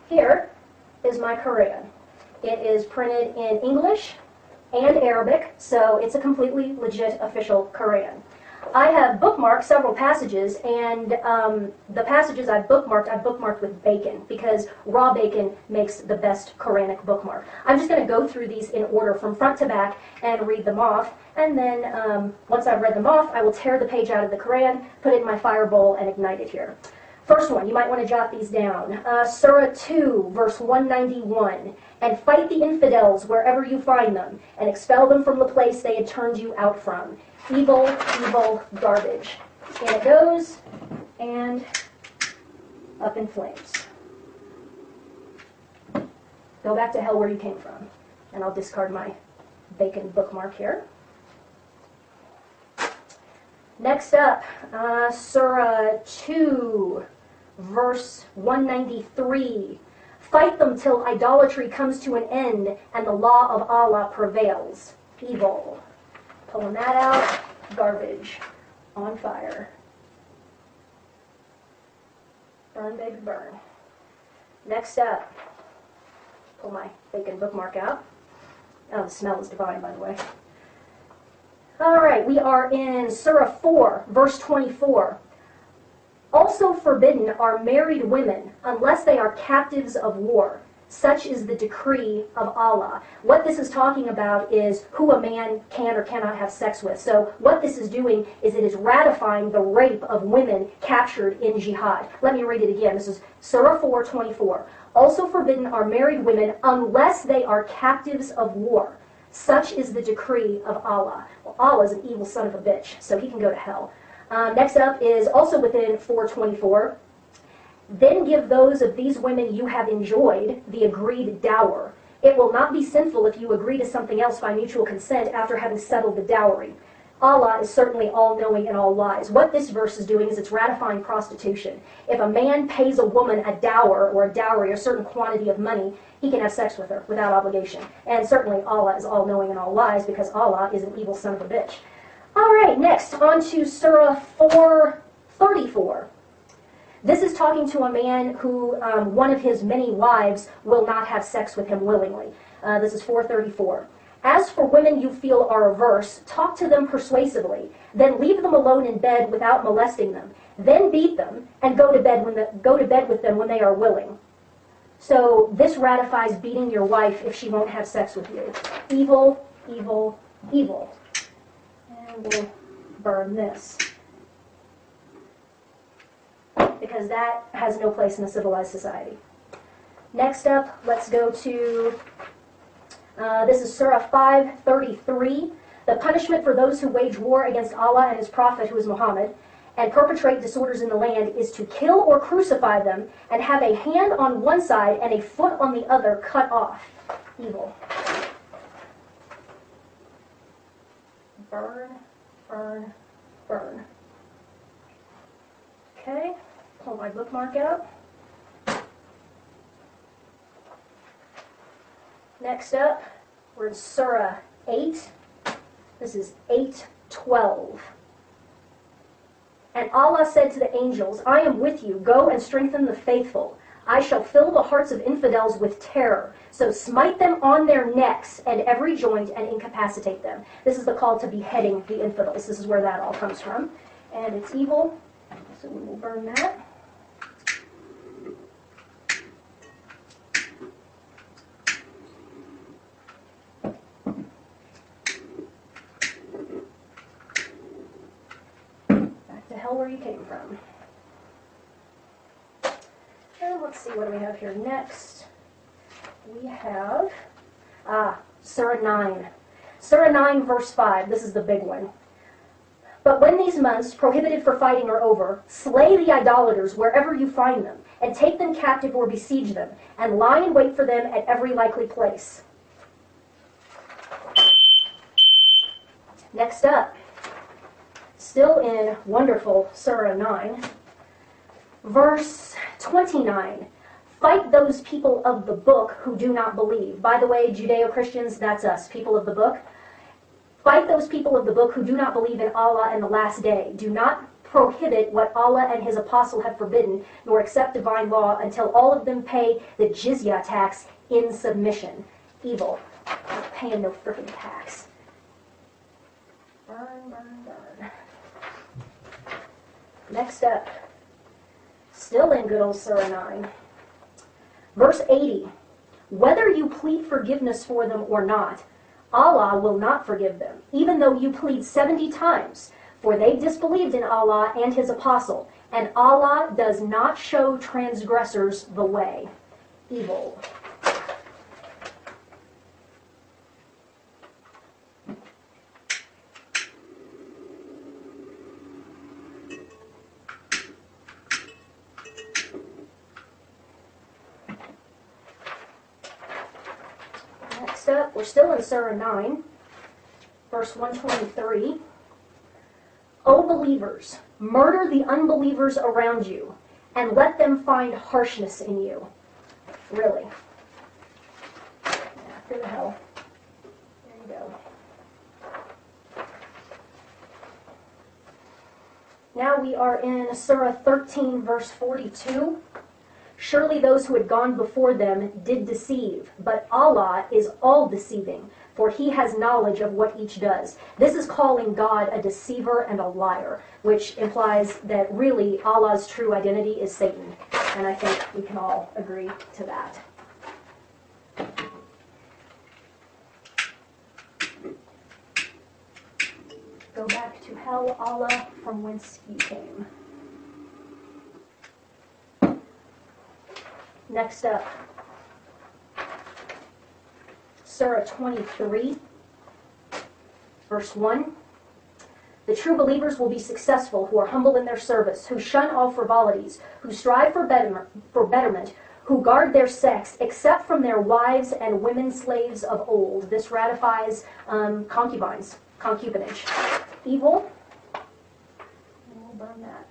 Here is my Quran. It is printed in English and Arabic, so it's a completely legit official Quran. I have bookmarked several passages, and the passages I've bookmarked with bacon, because raw bacon makes the best Quranic bookmark. I'm just going to go through these in order from front to back and read them off, and then once I've read them off, I will tear the page out of the Quran, put it in my fire bowl, and ignite it here. First one, you might want to jot these down. Surah 2, verse 191. And fight the infidels wherever you find them, and expel them from the place they had turned you out from. Evil, evil, garbage. And it goes, and up in flames. Go back to hell where you came from. And I'll discard my bacon bookmark here. Next up, Surah 2, verse 193. Fight them till idolatry comes to an end and the law of Allah prevails. Evil. Pulling that out. Garbage. On fire. Burn, baby, burn. Next up. Pull my bacon bookmark out. Oh, the smell is divine, by the way. Alright, we are in Surah 4, verse 24. Also forbidden are married women, unless they are captives of war. Such is the decree of Allah. What this is talking about is who a man can or cannot have sex with. So what this is doing is it is ratifying the rape of women captured in jihad. Let me read it again. This is Surah 4:24. Also forbidden are married women unless they are captives of war. Such is the decree of Allah. Well, Allah is an evil son of a bitch, so he can go to hell. Next up is also within 4:24. Then give those of these women you have enjoyed the agreed dower. It will not be sinful if you agree to something else by mutual consent after having settled the dowry. Allah is certainly all-knowing and all-wise. What this verse is doing is it's ratifying prostitution. If a man pays a woman a dower or a dowry, a certain quantity of money, he can have sex with her without obligation. And certainly Allah is all-knowing and all-wise because Allah is an evil son of a bitch. All right, next, on to Surah 4:34. This is talking to a man who one of his many wives will not have sex with him willingly. This is 4:34. As for women you feel are averse, talk to them persuasively. Then leave them alone in bed without molesting them. Then beat them and go to bed with them when they are willing. So this ratifies beating your wife if she won't have sex with you. Evil, evil, evil. And we'll burn this, because that has no place in a civilized society. Next up, let's go to, this is Surah 5:33. The punishment for those who wage war against Allah and His Prophet, who is Muhammad, and perpetrate disorders in the land is to kill or crucify them and have a hand on one side and a foot on the other cut off. Evil. Burn, burn, burn. Okay. Pull my bookmark out. Next up, we're in Surah 8. This is 8:12. And Allah said to the angels, I am with you. Go and strengthen the faithful. I shall fill the hearts of infidels with terror. So smite them on their necks and every joint and incapacitate them. This is the call to beheading the infidels. This is where that all comes from. And it's evil. So we will burn that. Back to hell where you came from. And let's see, what do we have here next? We have Surah 9. Surah 9, verse 5. This is the big one. But when these months, prohibited for fighting, are over, slay the idolaters wherever you find them, and take them captive or besiege them, and lie in wait for them at every likely place. Next up, still in wonderful Surah 9, verse 29. Fight those people of the book who do not believe. By the way, Judeo-Christians, that's us, people of the book. Fight those people of the book who do not believe in Allah and the last day. Do not prohibit what Allah and his apostle have forbidden, nor accept divine law until all of them pay the jizya tax in submission. Evil. Not paying no freaking tax. Burn, burn, burn. Next up, still in good old Surah 9, verse 80. Whether you plead forgiveness for them or not, Allah will not forgive them, even though you plead 70 times, for they disbelieved in Allah and his apostle, and Allah does not show transgressors the way. Evil. Next up, we're still in Surah 9, verse 123. O believers, murder the unbelievers around you, and let them find harshness in you. Really. Yeah, who the hell? There you go. Now we are in Surah 13, verse 42. Surely those who had gone before them did deceive, but Allah is all-deceiving, for he has knowledge of what each does. This is calling God a deceiver and a liar, which implies that really Allah's true identity is Satan. And I think we can all agree to that. Go back to hell, Allah, from whence you came. Next up, Surah 23, verse 1. The true believers will be successful who are humble in their service, who shun all frivolities, who strive for betterment, who guard their sex, except from their wives and women slaves of old. This ratifies concubinage. Evil. We'll burn that.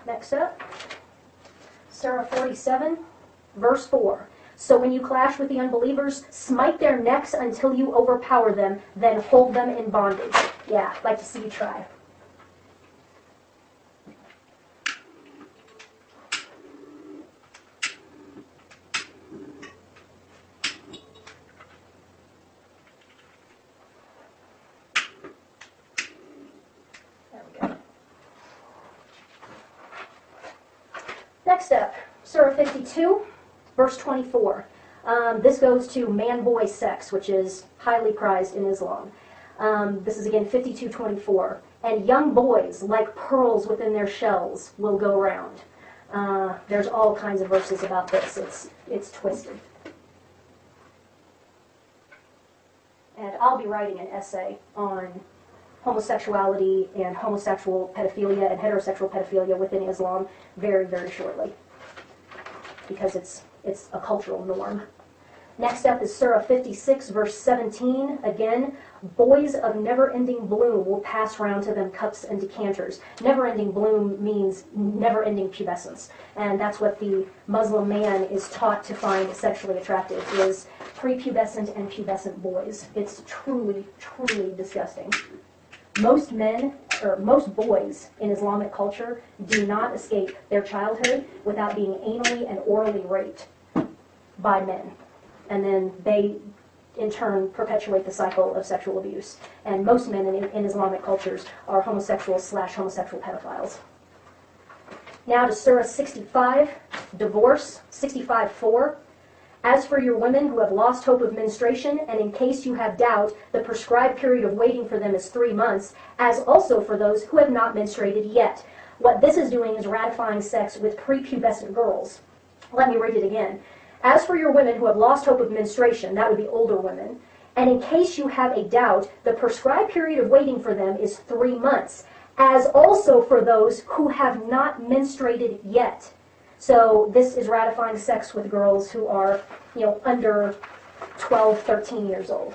Next up, Surah 47, verse 4. So when you clash with the unbelievers, smite their necks until you overpower them, then hold them in bondage. Yeah, I'd like to see you try. Next up, Surah 52, verse 24. This goes to man-boy sex, which is highly prized in Islam. This is again 52:24. And young boys, like pearls within their shells, will go round. There's all kinds of verses about this. It's twisted. And I'll be writing an essay on homosexuality and homosexual pedophilia and heterosexual pedophilia within Islam very, very shortly, because it's a cultural norm. Next up is Surah 56, verse 17. Again, boys of never-ending bloom will pass round to them cups and decanters. Never-ending bloom means never-ending pubescence, and that's what the Muslim man is taught to find sexually attractive, is prepubescent and pubescent boys. It's truly, truly disgusting. Most men, or most boys in Islamic culture do not escape their childhood without being anally and orally raped by men. And then they, in turn, perpetuate the cycle of sexual abuse. And most men in Islamic cultures are homosexual/homosexual pedophiles. Now to Surah 65, divorce, 65:4. As for your women who have lost hope of menstruation, and in case you have doubt, the prescribed period of waiting for them is 3 months, as also for those who have not menstruated yet. What this is doing is ratifying sex with prepubescent girls. Let me read it again. As for your women who have lost hope of menstruation, that would be older women, and in case you have a doubt, the prescribed period of waiting for them is 3 months, as also for those who have not menstruated yet. So this is ratifying sex with girls who are, under 12, 13 years old,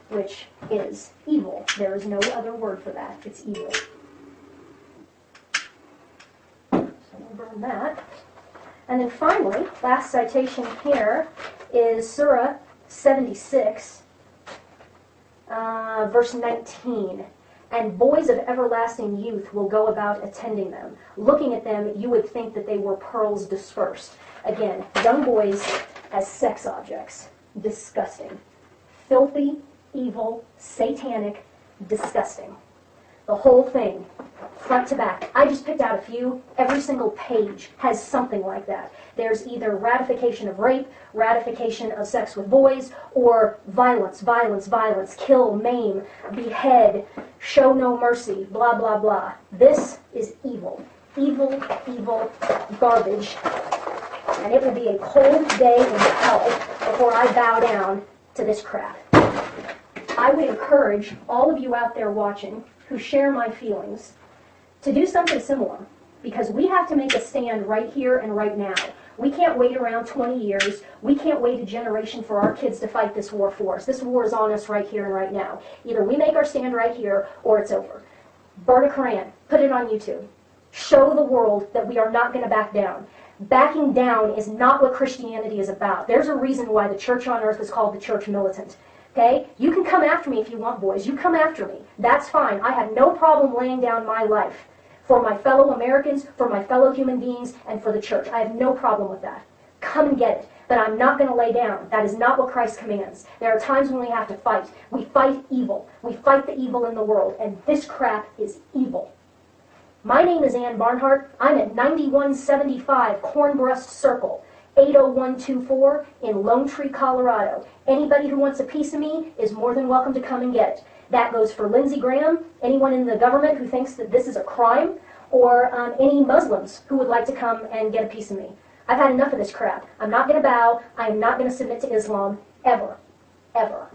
which is evil. There is no other word for that. It's evil. So we'll burn that. And then finally, last citation here is Surah 76, Verse 19. And boys of everlasting youth will go about attending them. Looking at them, you would think that they were pearls dispersed. Again, young boys as sex objects. Disgusting. Filthy, evil, satanic, disgusting. The whole thing, front to back. I just picked out a few. Every single page has something like that. There's either ratification of rape, ratification of sex with boys, or violence, violence, violence, kill, maim, behead, show no mercy, blah, blah, blah. This is evil. Evil, evil garbage. And it will be a cold day in hell before I bow down to this crap. I would encourage all of you out there watching who share my feelings to do something similar, because we have to make a stand right here and right now. We can't wait around 20 years. We can't wait a generation for our kids to fight this war for us. This war is on us right here and right now. Either we make our stand right here or it's over. Burn a Koran. Put it on YouTube. Show the world that we are not going to back down. Backing down is not what Christianity is about. There's a reason why the church on earth is called the church militant. Okay? You can come after me if you want, boys. You come after me. That's fine. I have no problem laying down my life for my fellow Americans, for my fellow human beings, and for the church. I have no problem with that. Come and get it. But I'm not going to lay down. That is not what Christ commands. There are times when we have to fight. We fight evil. We fight the evil in the world, and this crap is evil. My name is Ann Barnhart. I'm at 9175 Cornbreast Circle, 80124 in Lone Tree, Colorado. Anybody who wants a piece of me is more than welcome to come and get it. That goes for Lindsey Graham, anyone in the government who thinks that this is a crime, or any Muslims who would like to come and get a piece of me. I've had enough of this crap. I'm not going to bow. I am not going to submit to Islam, ever. Ever.